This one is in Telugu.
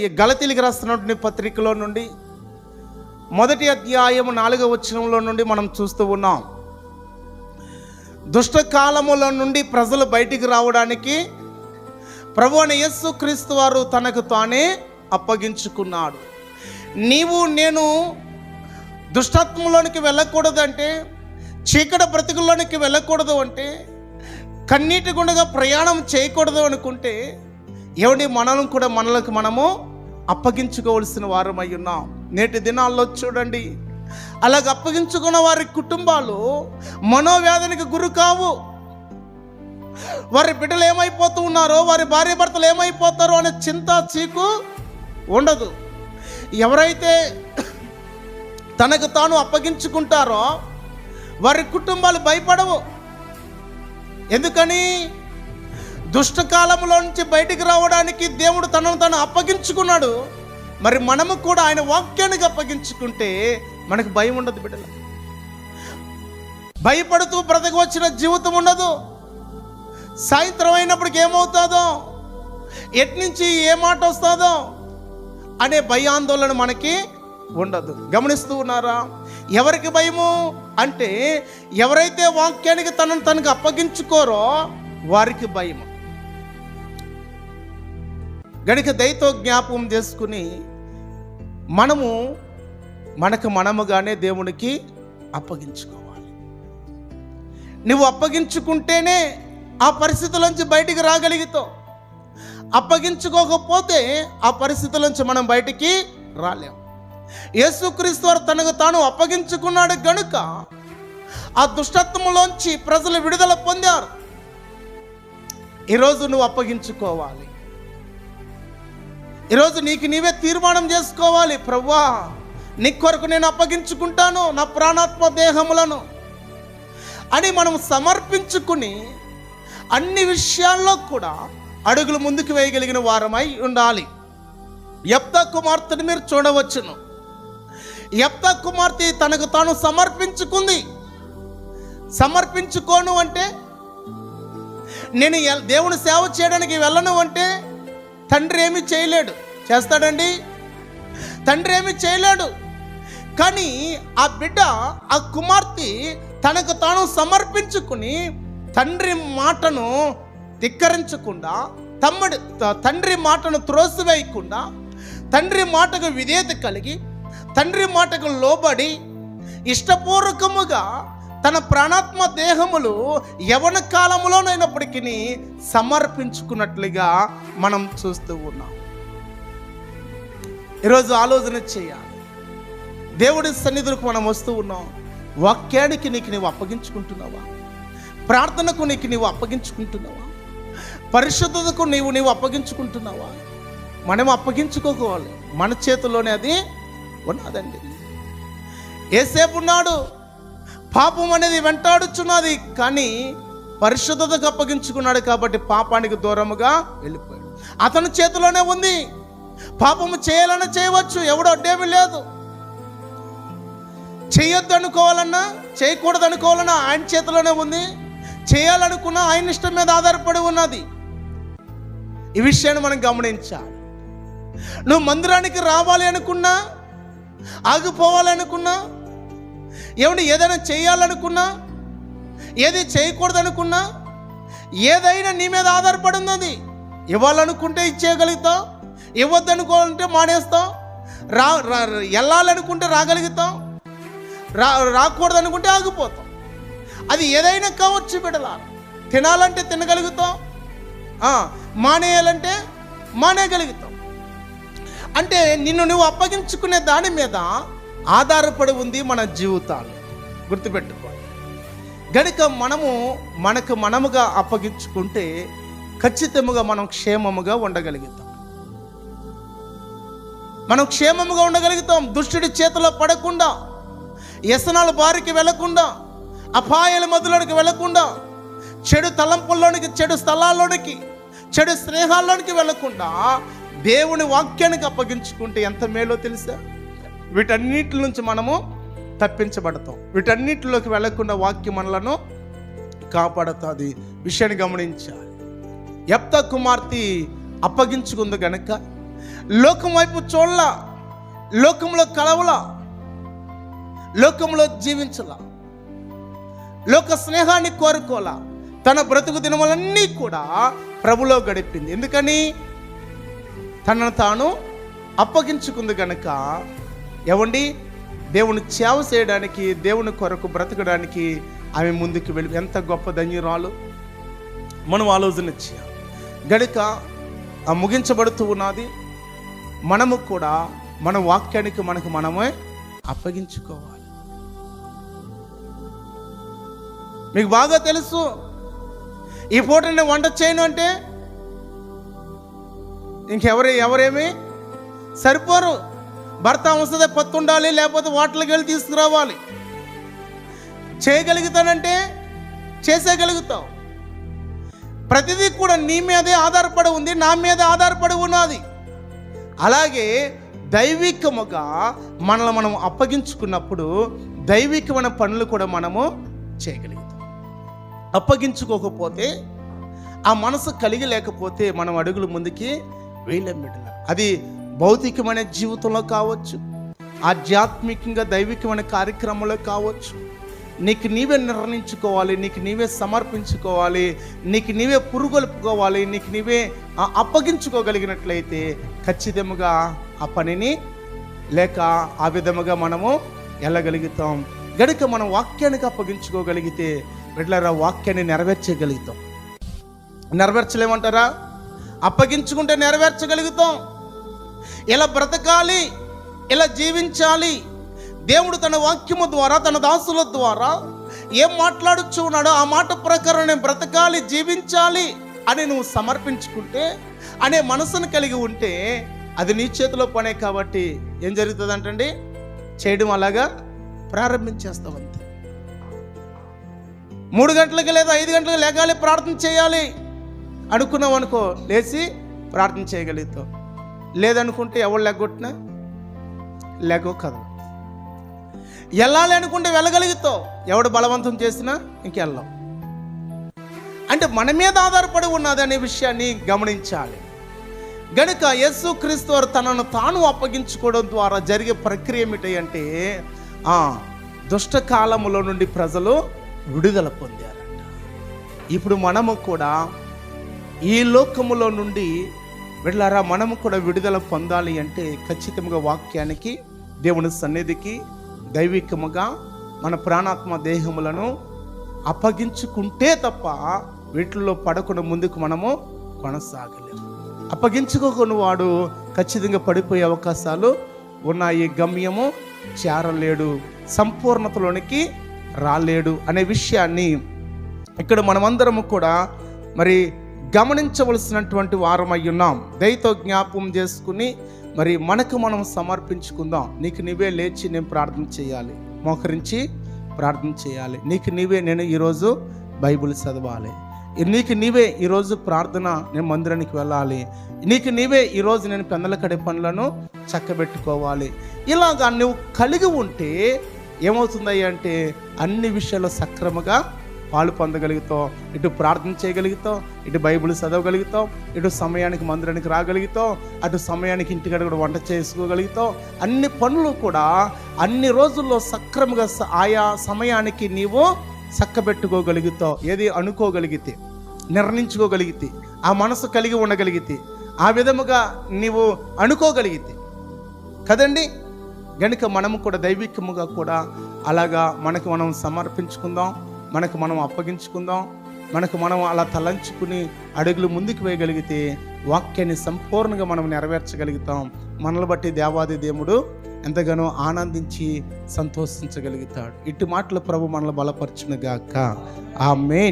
ఈ గలతీలకు రాస్తున్నటువంటి పత్రికలో నుండి మొదటి అధ్యాయం 4వ వచనంలో నుండి మనం చూస్తూ ఉన్నాం. దుష్ట కాలముల నుండి ప్రజలు బయటికి రావడానికి ప్రభువైన యేసుక్రీస్తు వారు తనకు తానే అప్పగించుకున్నాడు. నీవు నేను దుష్టత్వంలోనికి వెళ్ళకూడదంటే, చీకటి బ్రతుకుల్లోనికి వెళ్ళకూడదు అంటే, కన్నీటి గుండగా ప్రయాణం చేయకూడదు అనుకుంటే ఎవడి మనల్ని కూడా మనలకు మనము అప్పగించుకోవలసిన వారమై ఉన్నాం. నేటి దినాల్లో చూడండి, అలాగ అప్పగించుకున్న వారి కుటుంబాలు మనోవ్యాధికి గురి కావు. వారి బిడ్డలు ఏమైపోతూ ఉన్నారో, వారి భార్య భర్తలు ఏమైపోతారో అనే చింత చీకు ఉండదు. ఎవరైతే తనకు తాను అప్పగించుకుంటారో వారి కుటుంబాలు భయపడవు. ఎందుకని? దుష్టకాలంలో నుంచి బయటికి రావడానికి దేవుడు తనను తాను అప్పగించుకున్నాడు. మరి మనము కూడా ఆయన వాక్యానికి అప్పగించుకుంటే మనకు భయం ఉండదు. బిడ్డలు భయపడుతూ బ్రతకవచ్చిన జీవితం ఉండదు. సాయంత్రం అయినప్పటికి ఏమవుతుందో, ఎట్నుంచి ఏ మాట వస్తుందో అనే భయాందోళన మనకి ఉండదు. గమనిస్తూ ఉన్నారా? ఎవరికి భయము అంటే, ఎవరైతే వాక్యానికి తనను తనకు అప్పగించుకోరో వారికి భయము. గనుక దయతో జ్ఞాపకం చేసుకుని మనకు మనముగానే దేవునికి అప్పగించుకోవాలి. నువ్వు అప్పగించుకుంటేనే ఆ పరిస్థితుల నుంచి బయటికి రాగలుగుతావు. అప్పగించుకోకపోతే ఆ పరిస్థితుల నుంచి మనం బయటికి రాలేం. యేసుక్రీస్తు వారు తనకు తాను అప్పగించుకున్నాడు గనుక ఆ దుష్టత్వంలోంచి ప్రజలు విడుదల పొందారు. ఈరోజు నువ్వు అప్పగించుకోవాలి. ఈరోజు నీకు నీవే తీర్మానం చేసుకోవాలి. ప్రభువా, నీ కొరకు నేను అప్పగించుకుంటాను నా ప్రాణాత్మ దేహములను అని మనం సమర్పించుకుని అన్ని విషయాల్లో కూడా అడుగులు ముందుకు వేయగలిగిన వారమై ఉండాలి. యెఫ్తా కుమార్తెను మీరు చూడవచ్చును. యెఫ్తా కుమార్తె తనకు తాను సమర్పించుకుంది. సమర్పించుకోను అంటే, నేను దేవుని సేవ చేయడానికి వెళ్ళను అంటే తండ్రి ఏమి చేయలేడు. చేస్తాడండి? తండ్రి ఏమి చేయలేడు. కానీ ఆ బిడ్డ, ఆ కుమార్తె తనకు తాను సమర్పించుకుని తండ్రి మాటను ధిక్కరించకుండా, తండ్రి మాటను త్రోసివేయకుండా, తండ్రి మాటకు విధేయత కలిగి, తండ్రి మాటకు లోబడి ఇష్టపూర్వకముగా తన ప్రాణాత్మ దేహములు యవన కాలంలోనైనప్పటికీ సమర్పించుకున్నట్లుగా మనం చూస్తూ ఉన్నాం. ఈరోజు ఆలోచన చేయాలి. దేవుడి సన్నిధులకు మనం వస్తూ ఉన్నాం. వాక్యానికి నీవు అప్పగించుకుంటున్నావా? ప్రార్థనకు నీవు అప్పగించుకుంటున్నావా? పరిశుద్ధతకు నీవు అప్పగించుకుంటున్నావా? మనం అప్పగించుకోవాలి. మన చేతుల్లోనే అది ఉన్నదండి. ఏసేపు ఉన్నాడు, పాపం అనేది వెంటాడుచున్నది, కానీ పరిశుద్ధతకు అప్పగించుకున్నాడు కాబట్టి పాపానికి దూరముగా వెళ్ళిపోయాడు. అతని చేతిలోనే ఉంది. పాపము చేయాలన్నా చేయవచ్చు, ఎవడో అడ్డేమీ లేదు. చేయొద్దు అనుకోవాలన్నా, చేయకూడదు అనుకోవాలన్నా ఆయన చేతిలోనే ఉంది. చేయాలనుకున్నా ఆయన ఇష్టం మీద ఆధారపడి ఉన్నది. ఈ విషయాన్ని మనం గమనించాలి. నువ్వు మందిరానికి రావాలి అనుకున్నా, ఆగిపోవాలనుకున్నా, ఏదైనా చేయాలనుకున్నా, ఏది చేయకూడదు అనుకున్నా, ఏదైనా నీ మీద ఆధారపడి ఉన్నది. ఇవ్వాలనుకుంటే ఇచ్చేయగలుగుతావు, ఇవ్వద్దనుకోవాలంటే మానేస్తావు, వెళ్ళాలనుకుంటే రాగలుగుతాం, రాకూడదు అనుకుంటే ఆగిపోతాం. అది ఏదైనా కావచ్చు బిడ్డలా. తినాలంటే తినగలుగుతాం, మానేయాలంటే మానేయగలుగుతాం. అంటే నిన్ను నువ్వు అప్పగించుకునే దాని మీద ఆధారపడి ఉంది మన జీవితాలు. గుర్తుపెట్టుకోవాలి. గనుక మనకు మనముగా అప్పగించుకుంటే ఖచ్చితంగా మనం క్షేమముగా ఉండగలుగుతాం. మనం క్షేమముగా ఉండగలుగుతాం. దుష్టుడి చేతిలో పడకుండా, వ్యసనాల బారికి వెళ్లకుండా, అపాయాల మధ్యలోనికి వెళ్లకుండా, చెడు తలంపుల్లోనికి, చెడు స్థలాల్లోనికి, చెడు స్నేహాల్లోనికి వెళ్లకుండా దేవుని వాక్యానికి అప్పగించుకుంటే ఎంత మేలో తెలుసా? వీటన్నిటి నుంచి మనము తప్పించబడతాం. వీటన్నిటిలోకి వెళ్లకుండా వాక్యం మనలను కాపాడుతుంది. విషయాన్ని గమనించాలి. యెఫ్తా కుమార్తె అప్పగించుకుంది గనక లోకం వైపు చూడాల, లోకంలో కలవల, లోకంలో జీవించాల, లోక స్నేహాన్ని కోరుకోల. తన బ్రతుకు దినములన్నీ కూడా ప్రభులో గడిపింది. ఎందుకని? తనను తాను అప్పగించుకుంది గనక. ఏమండి, దేవుని సేవ చేయడానికి, దేవుని కొరకు బ్రతకడానికి ఆమె ముందుకు వెళ్ళి ఎంత గొప్ప ధన్యురాలు. మనం ఆలోచన చేయాలి. గనుక ముగించబడుతూ ఉన్నది. మనము కూడా మన వాక్యానికి మనమే అప్పగించుకోవాలి. మీకు బాగా తెలుసు, ఈ పూట నేను వంట చేయను అంటే ఎవరేమి సరిపోరు. భర్త అవసరం పత్తు ఉండాలి, లేకపోతే హోటల్కి వెళ్ళి తీసుకురావాలి. చేయగలుగుతానంటే చేసేయగలుగుతావు. ప్రతిదీ కూడా నీ మీదే ఆధారపడి ఉంది, నా మీద ఆధారపడి ఉన్నది. అలాగే దైవికముగా మనల్ని మనం అప్పగించుకున్నప్పుడు దైవికమైన పనులు కూడా మనము చేయగలుగుతాం. అప్పగించుకోకపోతే, ఆ మనసు కలిగి లేకపోతే మనం అడుగులు ముందుకి వేయలేం. అది భౌతికమైన జీవితంలో కావచ్చు, ఆధ్యాత్మికంగా దైవికమైన కార్యక్రమంలో కావచ్చు. నీకు నీవే నిర్ణయించుకోవాలి, నీకు నీవే సమర్పించుకోవాలి, నీకు నీవే పురుగొలుపుకోవాలి, నీకు నీవే అప్పగించుకోగలిగినట్లయితే ఖచ్చితంగా ఆ పనిని లేక ఆ విధముగా మనము వెళ్ళగలుగుతాం. గనుక మనం వాక్యానికి అప్పగించుకోగలిగితే బిడ్డలారా వాక్యాన్ని నెరవేర్చగలుగుతాం. నెరవేర్చలేమంటారా? అప్పగించుకుంటే నెరవేర్చగలుగుతాం. ఇలా బ్రతకాలి, ఇలా జీవించాలి. దేవుడు తన వాక్యము ద్వారా, తన దాసుల ద్వారా ఏం మాట్లాడుచు ఉన్నాడో ఆ మాట ప్రకారం నేను బ్రతకాలి, జీవించాలి అని నువ్వు సమర్పించుకుంటే, అనే మనసును కలిగి ఉంటే అది నీ చేతిలో పనే. కాబట్టి ఏం జరుగుతుంది అంటండి, చేయడం అలాగా ప్రారంభించేస్తావు అంతే. 3 గంటలకి లేదా 5 గంటలకు లేగాలి, ప్రార్థన చేయాలి అనుకున్నావు అనుకో, లేచి ప్రార్థన చేయగలుగుతావు. లేదనుకుంటే ఎవరు లెగ్గొట్టినా లెగో కదా. వెళ్ళాలి అనుకుంటే వెళ్ళగలుగుతావు, ఎవడు బలవంతం చేసినా ఇంకెళ్ళాం. అంటే మన మీద ఆధారపడి ఉన్నది అనే విషయాన్ని గమనించాలి. గనుక యేసుక్రీస్తు వారు తనను తాను అప్పగించుకోవడం ద్వారా జరిగే ప్రక్రియ ఏమిటి అంటే, దుష్ట కాలములో నుండి ప్రజలు విడుదల పొందారంట. ఇప్పుడు మనము కూడా ఈ లోకములో నుండి వెళ్ళారా, మనము కూడా విడుదల పొందాలి అంటే ఖచ్చితంగా వాక్యానికి, దేవుని సన్నిధికి దైవికముగా మన ప్రాణాత్మ దేహములను అప్పగించుకుంటే తప్ప వీటిల్లో పడకుండా ముందుకు మనము కొనసాగలేము. అప్పగించుకోకుని వాడు ఖచ్చితంగా పడిపోయే అవకాశాలు ఉన్నాయి. గమ్యము చేరలేడు, సంపూర్ణతలోనికి రాలేడు అనే విషయాన్ని ఇక్కడ మనమందరము కూడా మరి గమనించవలసినటువంటి వారమై ఉన్నాం. దయతో జ్ఞాపకం చేసుకుని మరి మనకు మనం సమర్పించుకుందాం. నీకు నీవే లేచి నేను ప్రార్థన చేయాలి, మోకరించి ప్రార్థన చేయాలి. నీకు నీవే నేను ఈరోజు బైబిల్ చదవాలి, నీకు నీవే ఈరోజు ప్రార్థన నేను మందిరానికి వెళ్ళాలి, నీకు నీవే ఈరోజు నేను పెందల కడే పనులను చక్కబెట్టుకోవాలి. ఇలాగా నువ్వు కలిగి ఉంటే ఏమవుతుందయ్యా అంటే అన్ని విషయాల్లో సక్రమంగా పాలు పొందగలుగుతావు. ఇటు ప్రార్థన చేయగలుగుతావు, ఇటు బైబిల్ చదవగలుగుతావు, ఇటు సమయానికి మందిరానికి రాగలుగుతావు, అటు సమయానికి ఇంటికాడ కూడా వంట చేసుకోగలుగుతావు. అన్ని పనులు కూడా అన్ని రోజుల్లో సక్రమంగా ఆయా సమయానికి నీవు చక్కబెట్టుకోగలుగుతావు. ఏది అనుకోగలిగితే, నిర్ణయించుకోగలిగితే, ఆ మనసు కలిగి ఉండగలిగితే, ఆ విధముగా నీవు అనుకోగలిగితే కదండి. గనుక మనము కూడా దైవికముగా కూడా అలాగా మనకు మనం సమర్పించుకుందాం, మనకు మనం అప్పగించుకుందాం, మనకు మనం అలా తలంచుకుని అడుగులు ముందుకు వేయగలిగితే వాక్యాన్ని సంపూర్ణంగా మనం నెరవేర్చగలుగుతాం. మనల్ని బట్టి దేవాది దేవుడు ఎంతగానో ఆనందించి సంతోషించగలుగుతాడు. ఇటు మాటలు ప్రభు మనల్ని బలపరచునుగాక. ఆమేన్.